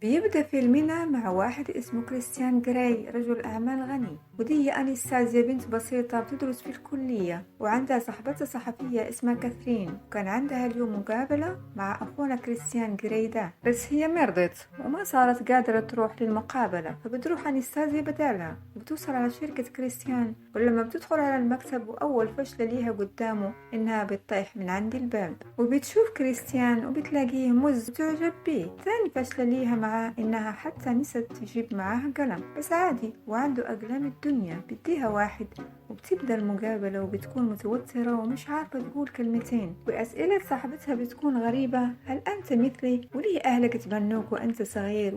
بيبدأ فيلمنا مع واحد اسمه كريستيان جراي، رجل أعمال غني. ودي أنيستازيا بنت بسيطة بتدرس في الكلية، وعندها صاحبتها صحفية اسمها كاثرين، وكان عندها اليوم مقابلة مع أخونا كريستيان جراي ده، بس هي مرضت وما صارت قادرة تروح للمقابلة، فبتروح أنيستازيا بدالها وبتوصل على شركة كريستيان. ولما بتدخل على المكتب وأول فشلة ليها قدامه إنها بتطيح من عند الباب، وبتشوف كريستيان وبتلاقيه مز وتعجب بيه. ثاني فشلة ليها معاه إنها حتى نسيت تجيب معاها قلم، بس عادي وعنده أقلام الدنيا بديها واحد. وبتبدأ المقابلة وبتكون متوترة ومش عارفة تقول كلمتين، وأسئلة صاحبتها بتكون غريبة: هل أنت مثلي؟ وليه أهلك تبنوك وأنت صغير؟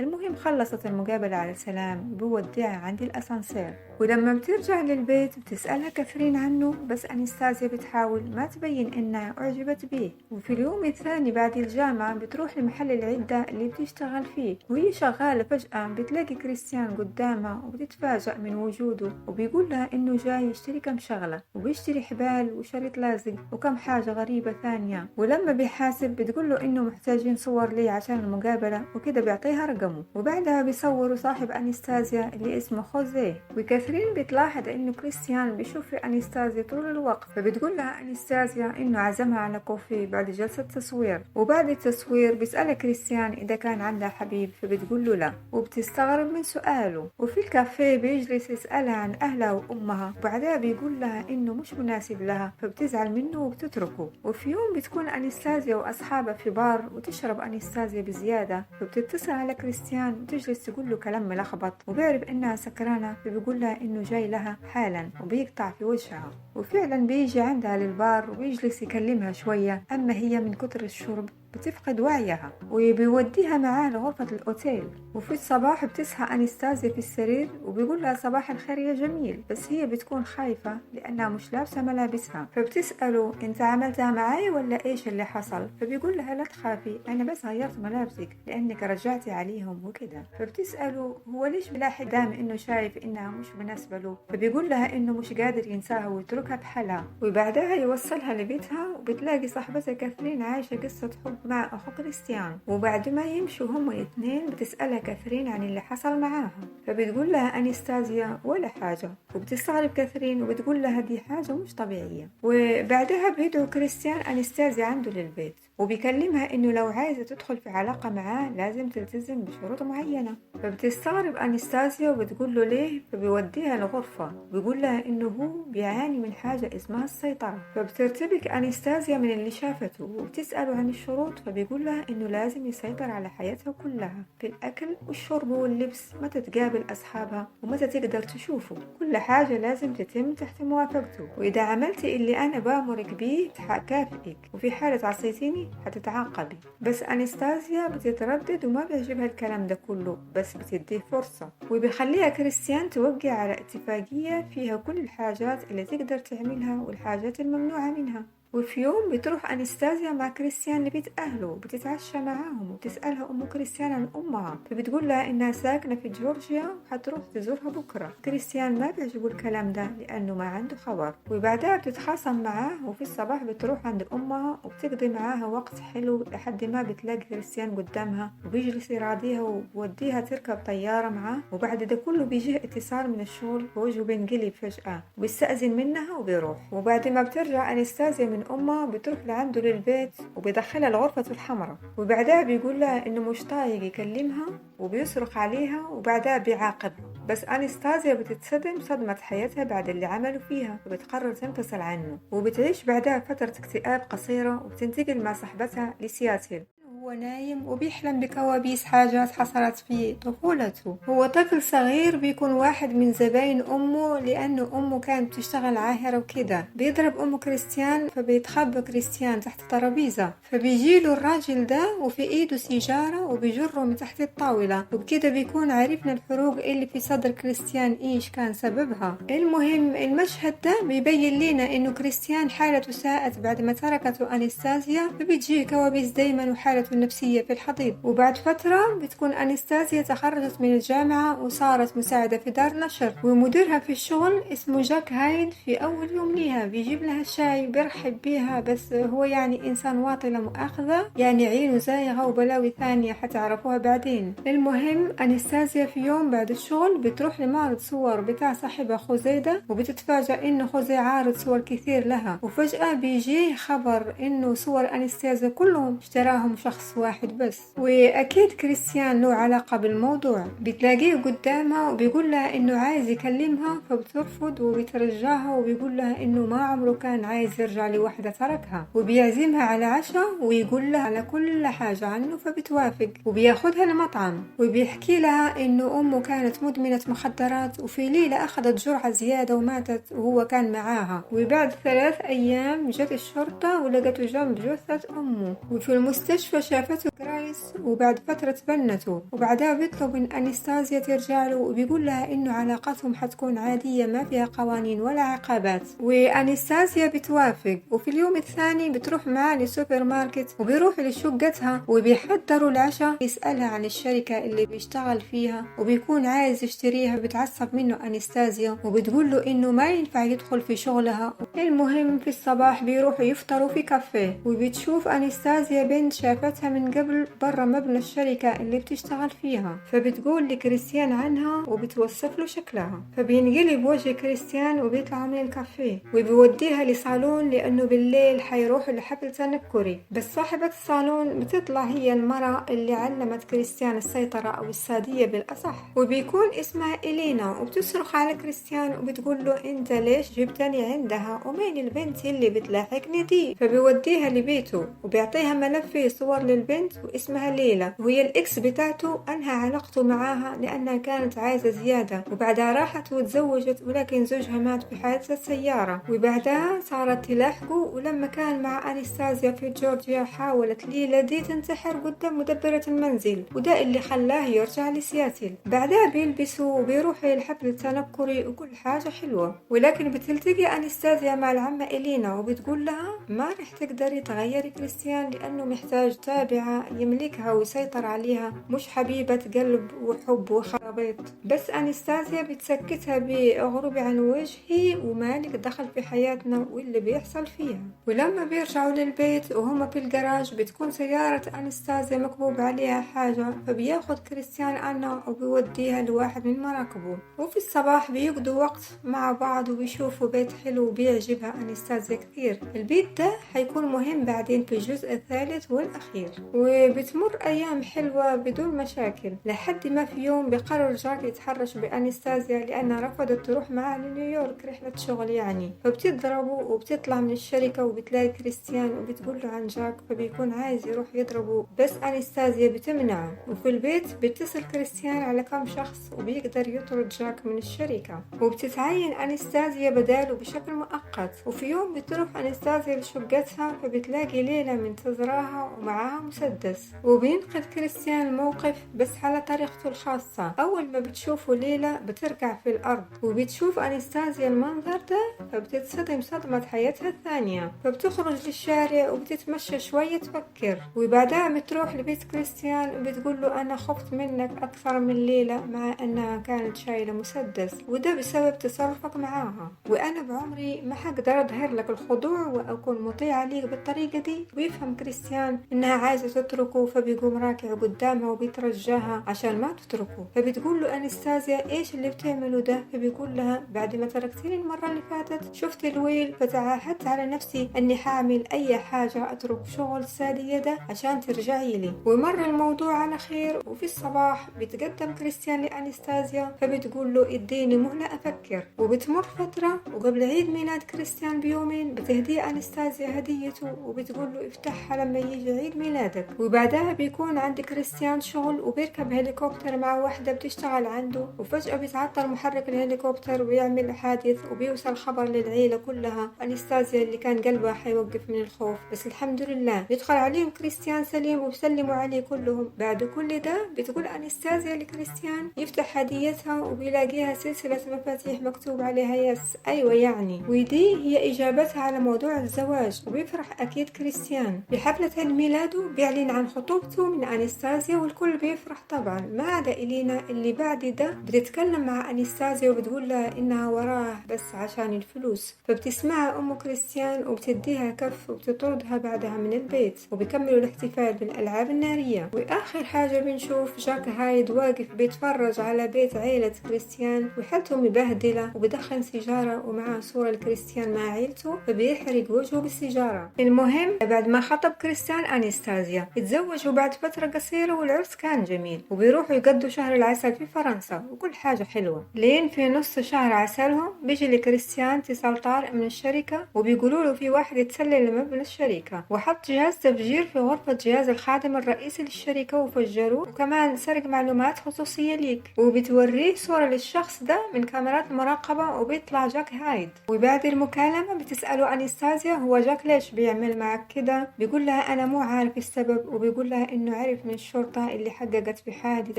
المهم خلصت المقابلة على سلام وبودعها عند الأسانسير. ولما بترجع للبيت بتسألها كاثرين عنه، بس أنيستازيا بتحاول ما تبين إنها أعجبت بيه. وفي اليوم الثاني بعد الجامعة بتروح لمحل العدة اللي بتشتغل فيه، وهي شغالة فجأة بتلاقي كريستيان قدامها وبتتفاجأ من وجوده، وبيقول لها إنه جاي يشتري كم شغلة، وبيشتري حبال وشريط لازق وكم حاجة غريبة ثانية. ولما بيحاسب بتقول له إنه محتاجين صور لي عشان المقابلة، وكده بيعطيها رقمه. وبعدها بيصوروا صاحب أنيستازيا اللي اسمه خوزيه. وكاثرين بتلاحظ إنه كريستيان بيشوف في أنيستازيا طول الوقت، فبتقول لها أنيستازيا إنه عزمها على كوفي بعد جلسة تصوير. وبعد التصوير بيسألها كريستيان إذا كان عندها حبيب، فبتقول له لا، وبتستغرب من سؤاله. وفي الكافيه بيجلس يسألها عن أهلها وأمها، وبعدها بيقول لها إنه مش مناسب لها، فبتزعل منه وبتتركه. وفي يوم بتكون أنيستازيا وأصحابها في بار، وتشرب أنيستازيا بزيادة، فبتتصل على كريستيان وتجلس تقول له كلام ملخبط، وبيعرف إنها سكرانة، فبيقول لها إنه جاي لها حالا وبيقطع في وجهها. وفعلا بيجي عندها للبار وبيجلس يكلمها شوية، أما هي من كتر الشرب بتفقد وعيها، وبيوديها معاه لغرفة الأوتيل. وفي الصباح بتصحى أنيستازيا في السرير وبيقول لها صباح الخير يا جميل، بس هي بتكون خايفة لأنها مش لابسة ملابسها. فبتسأله أنت عملتها معاي ولا إيش اللي حصل؟ فبيقول لها لا تخافي، أنا بس غيرت ملابسك لأنك رجعتي عليهم وكده. فبتسأله هو ليش بلاحق دام إنه شايف إنها مش مناسبة له؟ فبيقول لها إنه مش قادر ينساها ويتركها بحالها. وبعدها يوصلها لبيتها، وبتلاقي صاحبتها كاثرين عايشة قصة حب مع أخو كريستيان. وبعد ما يمشوا هما الاثنين بتسألها كاثرين عن اللي حصل معاها، فبتقول لها أنيستازيا ولا حاجة. وبتستغرب كاثرين وبتقول لها دي حاجة مش طبيعية. وبعدها بيدعو كريستيان أنيستازيا عنده للبيت، وبيكلمها إنه لو عايزة تدخل في علاقة معاه لازم تلتزم بشروط معينة. فبتستغرب أنيستازيا وبتقول له ليه، فبيوديها الغرفة. بيقول لها إنه هو بيعاني من حاجة اسمها السيطرة. فبترتبك أنيستازيا من اللي شافته وبتسأله عن الشروط، فبيقول لها إنه لازم يسيطر على حياتها كلها في الأكل والشرب واللبس، متى تقابل أصحابها ومتى تقدر تشوفه، كل حاجة لازم تتم تحت موافقته. وإذا عملتي اللي أنا بأمرك بيه هكافئك، وفي حالة عصيتيني هتتعاقبي. بس أنيستازيا بتتردد وما بيعجبها الكلام ده كله، بس بتديه فرصة. وبيخليها كريستيان توقع على اتفاقية فيها كل الحاجات اللي تقدر تعملها والحاجات الممنوعة منها. وفي يوم بتروح أنيستازيا مع كريستيان لبيت أهله وبتتعشى معاهم، وبتسألها أم كريستيان عن أمها، فبتقول لها إنها ساكنة في جورجيا وحتروح تزورها بكرة. كريستيان ما بيعجبه الكلام ده لأنه ما عنده خبر. وبعدها بتتخاصم معاه، وفي الصباح بتروح عند أمها وبتقضي معاها وقت حلو لحد ما بتلاقي كريستيان قدامها وبيجلس يراضيها وبوديها تركب طيارة معاه. وبعد ده كله بيجيه اتصال من الشغل ووجهه بينقلب فجأة، وبيستأذن منها وبيروح. وبعد ما بترجع أنيستازيا من أمها بتروح لعنده للبيت وبيدخلها لغرفة الحمرة. وبعدها بيقول لها إنه مش طايق يكلمها وبيصرخ عليها، وبعدها بيعاقبها. بس أنيستازيا بتتصدم صدمة حياتها بعد اللي عملوا فيها، وبتقرر تنفصل عنه. وبتعيش بعدها فترة اكتئاب قصيرة، وبتنتقل مع صاحبتها لسياتل. هو نايم وبيحلم بكوابيس حاجات حصلت في طفولته. هو طفل صغير بيكون واحد من زباين أمه، لأنه أمه كانت بتشتغل عاهرة وكده. بيضرب أمه كريستيان، فبيتخبى كريستيان تحت ترابيزة، فبيجيله الراجل ده وفي إيده سيجارة وبيجره من تحت الطاولة. وبكده بيكون عرفنا الحروق اللي في صدر كريستيان إيش كان سببها. المهم المشهد ده بيبين لنا إنه كريستيان حالته ساءت بعد ما تركته أنيستازيا، فبيجي كوابيس دايما وحالته حالته النفسية في الحضيض. وبعد فترة بتكون أنستازيا تخرجت من الجامعة وصارت مساعدة في دار نشر، ومديرها في الشغل اسمه جاك هايد في أول يوم ليها بيجيب لها الشاي بيرحب بيها، بس هو يعني إنسان واطي لا مؤاخذة، يعني عينه زايغة وبلاوي ثانية حتعرفوها بعدين. المهم أنستازيا في يوم بعد الشغل بتروح لمعرض صور بتاع صاحبها خوزيدا، وبتتفاجأ إنه خوزي عارض صور كثير لها، وفجأة بيجي خبر إنه صور أنستازيا كلهم اشتراهم شخص واحد بس. وأكيد كريستيان له علاقة بالموضوع، بتلاقيه قدامها وبيقول لها إنه عايز يكلمها، فبترفض وبيترجاها وبيقول لها إنه ما عمره كان عايز يرجع لوحدة تركها، وبيعزمها على عشاء ويقول لها على كل حاجة عنه، فبتوافق وبياخدها لمطعم، وبيحكي لها إنه أمه كانت مدمنة مخدرات وفي ليلة أخذت جرعة زيادة وماتت وهو كان معاها، وبعد 3 أيام جت الشرطة ولقته جنب جثة أمه، وفي المستشفى شافته كرايس وبعد فترة تبنته، وبعدها بيطلب من أنستازيا ترجع له وبيقول لها إنه علاقتهم حتكون عادية ما فيها قوانين ولا عقابات، وأنستازيا بتوافق. وفي اليوم الثاني بتروح معاه للسوبر ماركت وبيروح لشقتها وبيحضروا العشاء، يسألها عن الشركة اللي بيشتغل فيها وبيكون عايز يشتريها، بتعصب منه أنستازيا وبتقول له إنه ما ينفع يدخل في شغلها. المهم في الصباح بيروحوا يفطروا في كافيه، وبتشوف أنستازيا بنت شافتها من قبل برا مبنى الشركة اللي بتشتغل فيها، فبتقول لكريستيان عنها وبتوصف له شكلها، فبينقلب وجه كريستيان وبيطلع من الكافيه وبيوديها لصالون لأنه بالليل حيروحوا لحفل تنكري. بس صاحبة الصالون بتطلع هي المرأة اللي علمت كريستيان السيطرة أو السادية بالأصح، وبيكون اسمها إلينا، وبتصرخ على كريستيان وبتقول له أنت ليش جبتني عندها ومين البنت اللي بتلاحقني دي؟ فبيوديها لبيته وبيعطيها ملف فيه صور للبنت واسمها ليلى، وهي الإكس بتاعته أنهى علاقته معاها لأنها كانت عايزة زيادة، وبعدها راحت وتزوجت ولكن زوجها مات في حادثة سيارة، وبعدها صارت تلاحقه. ولما كان مع أنستازيا في جورجيا حاولت ليلى دي تنتحر قدام مدبرة المنزل، وده اللي خلاه يرجع لسياتل. بعدها بيلبسوا وبيروحوا الحفل التنكري وكل حاجة حلوة، ولكن بتلتقي أنستازيا مع العمة إلينا وبتقول لها ما رح تقدري تغيري كريستيان لأنه محتاج تابعة يملكها ويسيطر عليها، مش حبيبة قلب وحب وخرابيط. بس أنستازيا بتسكتها بأغربي عن وجهي ومالك دخل في حياتنا واللي بيحصل فيها. ولما بيرجعوا للبيت وهما في الجراج بتكون سيارة أنستازيا مكبوب عليها حاجة، فبياخد كريستيان عنها وبيوديها لواحد من مراكبه، وفي الصباح بيقضوا وقت مع بعض وبيشوفوا بيت حلو وبيعجبها أنستازيا كثير. البيت ده حيكون مهم بعدين في الجزء الثالث والأخير. وبتمر أيام حلوة بدون مشاكل لحد ما في يوم بقرر جاك يتحرش بأنستازيا لأنها رفضت تروح معاه لنيويورك رحلة شغل يعني، فبتضربه وبتطلع من الشركة وبتلاقي كريستيان وبتقول له عن جاك، فبيكون عايز يروح يضربه بس أنستازيا بتمنعه. وفي البيت بيتصل كريستيان على كم شخص وبيقدر يطرد جاك من الشركة، وبتتعين أنستازيا بداله بشكل مؤقت. وفي يوم بتروح أنستازيا لشقتها فبتلاقي ليلى منتظراها ومعاها مسدس، وبينقذ كريستيان الموقف بس على طريقته الخاصة. أول ما بتشوفه ليلى بترجع في الأرض وبتشوف أنستازيا المنظر ده فبتتصدم صدمة حياتها الثانية، فبتخرج للشارع وبتتمشى شوية تفكر، وبعدها بتروح لبيت كريستيان وبتقول له أنا خفت منك أكثر من ليلى مع أنها كانت شايلة مسدس، وده بسبب تصرفك معاها، وأنا بعمري ما حقدر أظهر لك الخضوع وأكون مطيعة ليك بالطريقة دي. ويفهم كريستيان إنها عايزة تتركه، فبيقوم راكع قدامها وبيترجاها عشان ما تتركه، فبتقول له أنستازيا إيش اللي بتعمله ده؟ فبيقول لها بعد ما تركتني المرة اللي فاتت شفت الويل فتعهدت على نفسي أني حاعمل أي حاجة أترك شغل سادية ده عشان ترجعي لي. ومر الموضوع على خير. وفي الصباح بتقدم كريستيان لأنستازيا فبتقول له اديني مهلة أفكر. وبتمر فترة وقبل عيد ميلاد كريستيان بيومين بتهدي أنستازيا هديته وبتقول له افتحها لما يجي عيد ميلادك. وبعدها بيكون عند كريستيان شغل وبيركب هليكوبتر مع واحدة بتشتغل عنده، وفجأة بيتعطل محرك الهليكوبتر وبيعمل حادث وبيوصل خبر للعيلة كلها. أنستازيا اللي كان قلبها حيوقف من الخوف بس الحمد لله يدخل عليهم كريستيان سليم وبيسلموا عليه كلهم. بعد كل ده بتقول أنستازيا لكريستيان يفتح هديتها وبيلاقيها سلسلة مفاتيح مكتوب عليها يس أيوة يعني، ودي هي إجابتها على موضوع الزواج. وبيفرح أكيد كريستيان. في حفلة عيد ميلاده بيته بيعلن عن خطوبته من أنستازيا، والكل بيفرح طبعا ما عدا إلينا اللي بعد ده بتتكلم مع أنستازيا وبتقول لها إنها وراها بس عشان الفلوس. فبتسمعها أم كريستيان وبتديها كف وبتطردها بعدها من البيت، وبيكملوا الاحتفال بالألعاب النارية. وآخر حاجة بنشوف جاك هايد واقف بيتفرج على بيت عيلة كريستيان وحالتهم مبهدلة، وبدخن سيجارة ومعاه صورة لكريستيان مع عيلته فبيحرق وجهه بالسيجارة. المهم بعد ما خطب كريستيان أنستازيا اتزوجوا بعد فترة قصيرة والعرس كان جميل، وبيروحوا يقضوا شهر العسل في فرنسا وكل حاجة حلوة. لين في نص شهر عسلهم بيجي لكريستيان اتصال طارئ من الشركة وبيقولوا له في واحد اتسلل لمبنى الشركة وحط جهاز تفجير في غرفة جهاز الخادم الرئيسي للشركة وفجروه، وكمان سرق معلومات خصوصية ليك. وبتوريه صورة للشخص ده من كاميرات المراقبة وبيطلع جاك هايد. وبعد المكالمة بتسأله أنستازيا هو جاك ليش بيعمل معك كده؟ بيقول لها أنا مو عارف السبب، وبيقول لها إنه عرف من الشرطة اللي حققت بحادث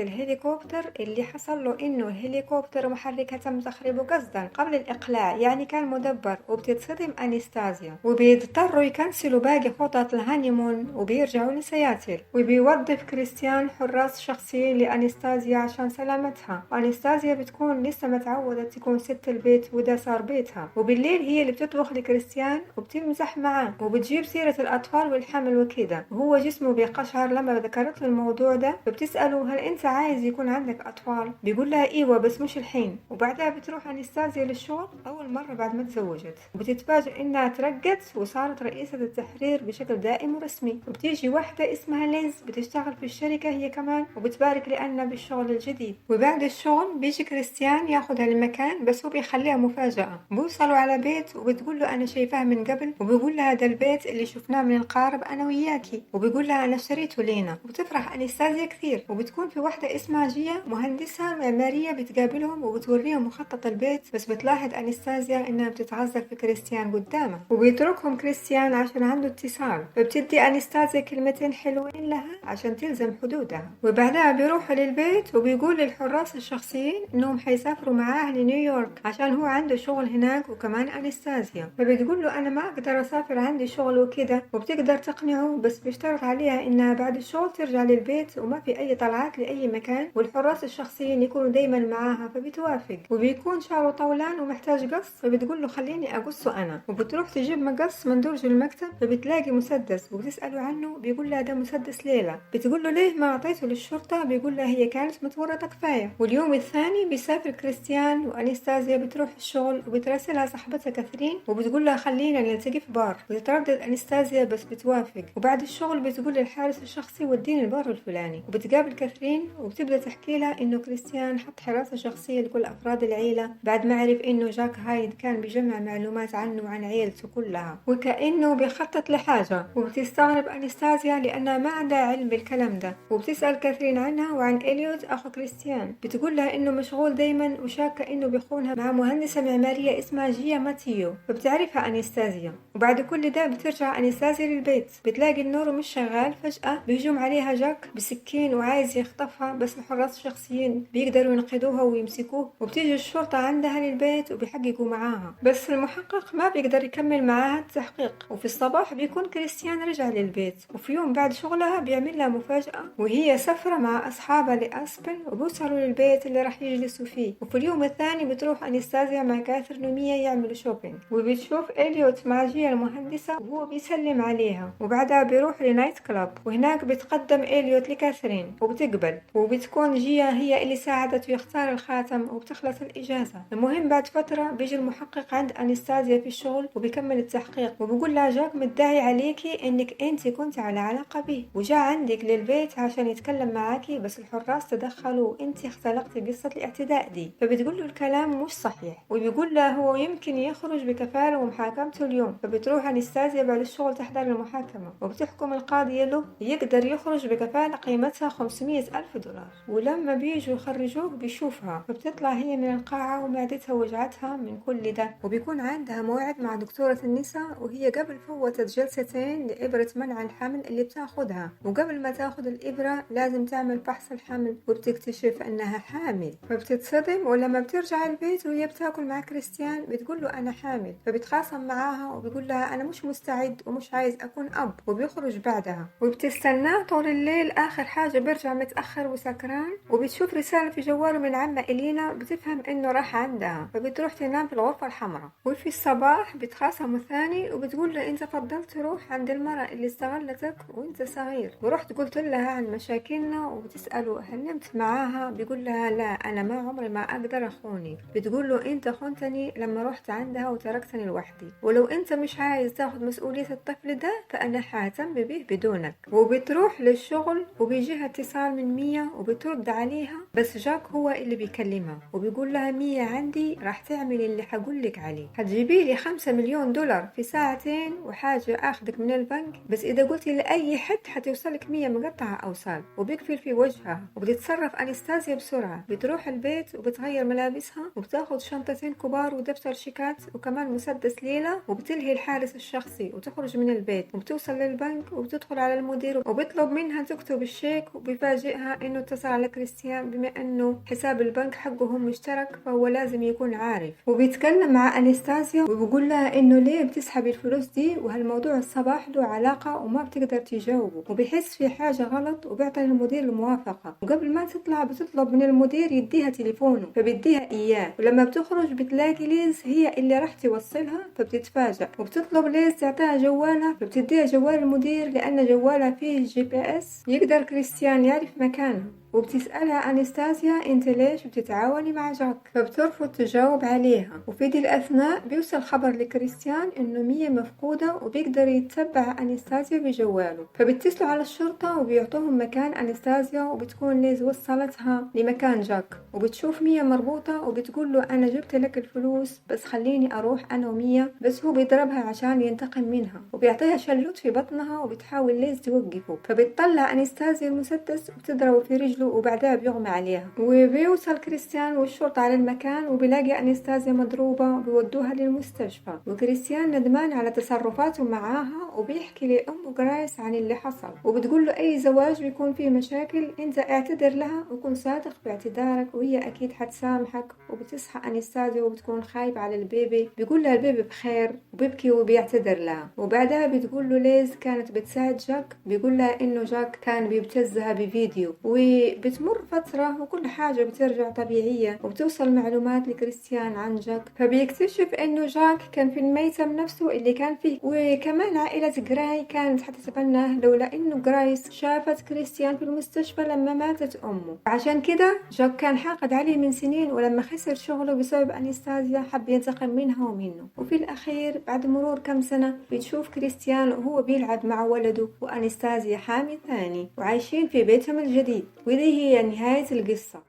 الهليكوبتر اللي حصل له إنه هليكوبتر محركة تم تخريبه قصدا قبل الإقلاع، يعني كان مدبر. وبتتصدم أنستازيا وبيضطروا يكنسلوا باقي خطط الهانيمون وبيرجعوا لسياتل. وبيوظف كريستيان حراس شخصيين لأنستازيا عشان سلامتها، وأنستازيا بتكون لسه متعودة تكون ست البيت وده صار بيتها. وبالليل هي اللي بتطبخ لكريستيان وبتمزح معاه وبتجيب سيرة الأطفال والحمل وكده، وهو جسمه بيقشعر لما ذكرت له الموضوع ده. فبتسأله هل أنت عايز يكون عندك أطفال؟ بيقول لها إيوه بس مش الحين. وبعدها بتروح أنستازيا للشغل أول مرة بعد ما تزوجت، وبتتفاجئ إنها ترقت وصارت رئيسة التحرير بشكل دائم ورسمي. وبتيجي واحدة اسمها ليز بتشتغل في الشركة هي كمان وبتبارك لأنها بالشغل الجديد. وبعد الشغل بيجي كريستيان ياخدها للمكان بس هو بيخليها مفاجأة. بوصلوا على بيت وبتقول له أنا شايفاه من قبل، وبيقول لها ده البيت اللي شفناه من القارب أنا وياكي، وبيقول لها أنا اشتريته لينا. وبتفرح أنستازيا كثير. وبتكون في واحدة اسمها جيا مهندسة معمارية بتقابلهم وبتوريهم مخطط البيت، بس بتلاحظ أنستازيا إنها بتتعذر في كريستيان قدامها وبيتركهم كريستيان عشان عنده اتصال. فبتدي أنستازيا كلمتين حلوين لها عشان تلزم حدودها. وبعدها بيروحوا للبيت وبيقول للحراس الشخصيين إنهم حيسافروا معاه لنيويورك عشان هو عنده شغل هناك وكمان أنستازيا. فبتقول له أنا ما أقدر أسافر عندي شغل وكده، وبتقدر تقنعه بس بيشترط عليها إنها بعد الشغل ترجع للبيت وما في أي طلعات لأي مكان والحراس الشخصيين يكونوا دايما معاها. فبتوافق. وبيكون شعره طولان ومحتاج قص، فبتقول له خليني أقصه أنا. وبتروح تجيب مقص من درج المكتب فبتلاقي مسدس وبتسأله عنه بيقول لها ده مسدس ليلى. بتقول له ليه ما أعطيته للشرطة؟ بيقول لها هي كانت متورطة كفاية. واليوم الثاني بيسافر كريستيان وأنستازيا بتروح الشغل وبتراسلها صاحبتها كاثرين وبتقول لها خلينا نلتقي في بار. بتتردد أنستازيا بس بتوافق. وبعد الشغل بتقول للحارس الشخصي وديني البار الفلاني. وبتقابل كاثرين وبتبدأ تحكي لها إنه كريستيان حط حراسة شخصية لكل أفراد العيلة بعد ما عرف إنه جاك هايد كان بيجمع معلومات عنه وعن عيلته كلها وكأنه بيخطط لحاجة. وبتستغرب أنستازيا لأنها ما عندها علم بالكلام ده. وبتسأل كاثرين عنها وعن إليوت أخو كريستيان. بتقول لها إنه مشغول دايما وشاكة إنه بيخونها مع مهندسة معمارية اسمها جيا ماتيو. فبتعرفها أنستازيا. وبعد كل ده بترجع أنستازيا للبيت بتلاقي النور مش شغال. فجأة بيهجم عليها جاك بسكين وعايز يخطفها بس الحراس الشخصيين بيقدروا ينقذوها ويمسكوه. وبتيجي الشرطة عندها للبيت وبيحققوا معاها بس المحقق ما بيقدر يكمل معاها التحقيق. وفي الصباح بيكون كريستيان رجع للبيت. وفي يوم بعد شغلها بيعمل لها مفاجأة وهي سفرة مع أصحابها لأسبن وبوصلوا للبيت اللي راح يجلسوا فيه. وفي اليوم الثاني بتروح أنستازيا مع كاثرين وميا يعملوا شوبينج وبتشوف إليوت مع جيا المهندسة وهو بيسلم عليها. وبعدها بيروح لنايت كلاب وهناك بتقدم إليوت لكاثرين وبتقبل. وبتكون جيا هي اللي ساعدته يختار الخاتم وبتخلص الإجازة. المهم بعد فترة بيجي المحقق عند أنستازيا في الشغل وبيكمل التحقيق وبيقول لها جاك مدعي عليكي إنك أنت كنت على علاقة به وجاء عندك للبيت عشان يتكلم معاكي بس الحراس تدخلوا وأنت اختلقتي قصة الاعتداء دي. فبتقول له الكلام مش صحيح وبيقول له هو يمكن يخرج بكفالة ومحاكمته اليوم. فبتروح أنستازيا بعد الشغل تحضر المحاكمة وبتحكم القاضية له يقدر يخرج بكفالة قيمتها 500,000 دولار. ولما بيجوا يخرجوه بيشوفها فبتطلع هي من القاعة ومعدتها وجعتها من كل ده. وبيكون عندها موعد مع دكتورة النساء وهي قبل فوتت جلستين لإبرة منع الحمل اللي بتاخدها. وقبل ما تاخد الإبرة لازم تعمل فحص الحمل وبتكتشف أنها حامل. فبتتصدم ولما بترجع البيت وهي بتاكل مع كريستيان بتقول له أنا حامل. فبتخاصم معاها وبيقول لها أنا مش مستعد ومش عايز أكون أب. وبيخرج بعد بعدها، وبتستناه طول الليل. آخر حاجة بيرجع متأخر وسكران، وبتشوف رسالة في جواله من عمة إلينا، بتفهم إنه راح عندها، فبتروح تنام في الغرفة الحمراء. وفي الصباح بتخاصموا ثاني وبتقول له أنت فضلت تروح عند المرأة اللي استغلتك وأنت صغير، ورحت قلت لها عن مشاكلنا، وبتسأله هل نمت معاها؟ بيقول لها لا، أنا ما عمري ما أقدر أخوني. بتقول له أنت خنتني لما رحت عندها وتركتني لوحدي، ولو أنت مش عايز تاخد مسؤولية الطفل ده فأنا ههتم به بدونك. وبتروح للشغل وبيجيها اتصال من ميا وبترد عليها، بس جاك هو اللي بيكلمها وبيقول لها ميا عندي راح تعمل اللي هقولك عليه، هتجيبي لي 5 مليون دولار في ساعتين وحاجة أخدك من البنك، بس إذا قلتي لأي حد هتوصلك 100 مقطعة أوصال. وبيقفل في وجهها وبتتصرف أنستازيا بسرعة، بتروح البيت وبتغير ملابسها وبتاخد شنطتين كبار ودفتر شيكات وكمان مسدس ليلى، وبتلهي الحارس الشخصي وتخرج من البيت وبتوصل للبنك وبتدخل على المدير وبيطلب منها تكتب الشيك، وبيفاجئها انه اتصل على كريستيان بما انه حساب البنك حقهم مشترك فهو لازم يكون عارف. وبيتكلم مع أنستازيا وبيقول لها انه ليه بتسحب الفلوس دي وهالموضوع الصباح له علاقة وما بتقدر تجاوبه، وبيحس في حاجة غلط وبيعطي المدير الموافقة، وقبل ما تطلع بتطلب من المدير يديها تليفونه فبيديها اياه. ولما بتخرج بتلاقي ليز هي اللي راح توصلها، فبتتفاجأ وبتطلب ليز تعطيها جوالها، فبتديها جوال المدير لأن جوالها فيه GPS يقدر كريستيان يعرف مكانها. وبتسألها أنستازيا انت ليش بتتعاوني مع جاك، فبترفض تجاوب عليها. وفي دي الأثناء بيوصل خبر لكريستيان انه ميا مفقودة وبيقدر يتبع أنستازيا بجواله، فبيتصلوا على الشرطة وبيعطوهم مكان أنستازيا، وبتكون ليز وصلتها لمكان جاك، وبتشوف ميا مربوطة وبتقول له أنا جبت لك الفلوس بس خليني أروح أنا وميا، بس هو بيضربها عشان ينتقم منها وبيعطيها شلوت في بطنها وبتحاول ليز توقفه، فبتطلع أنستازيا المسدس وبتضربه في رجله وبعدها بيغمى عليها. وبيوصل كريستيان والشرطة على المكان وبيلاقي أنستازيا مضروبة وبيودوها للمستشفى، وكريستيان ندمان على تصرفاته معاها وبيحكي لأم جرايس عن اللي حصل، وبتقول له أي زواج بيكون فيه مشاكل انت اعتذر لها وكن صادق باعتذارك وهي أكيد حتسامحك. وبتصحى أنستازيا وبتكون خايفة على البيبي، بيقول لها البيبي بخير وبيبكي وبيعتذر لها. وبعدها بتقول له ليز كانت بتساعد جاك، بيقول لها إنه جاك كان بيبتزها بفيديو. وبتمر فترة وكل حاجة بترجع طبيعية، وبتوصل معلومات لكريستيان عن جاك، فبيكتشف إنه جاك كان في الميتم نفسه اللي كان فيه. وكمان عائلة جراي كانت حتتبناه لولا إنه جرايس شافت كريستيان في المستشفى لما ماتت أمه، عشان كده جاك كان حاقد عليه من سنين، ولما خسر شغله بسبب أنستازيا حب ينتقم منها ومنه. وفي الأخير بعد مرور كم سنة بتشوف كريستيان وهو بيلعب مع ولده وأنستازيا حامل ثاني وعايشين في بيتهم الجديد. ودي هي نهاية القصة.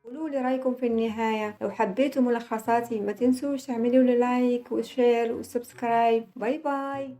قولوا لي رأيكم في النهاية. لو حبيتوا ملخصاتي ما تنسوش تعملوا لي لايك وشير وسبسكرايب. باي باي.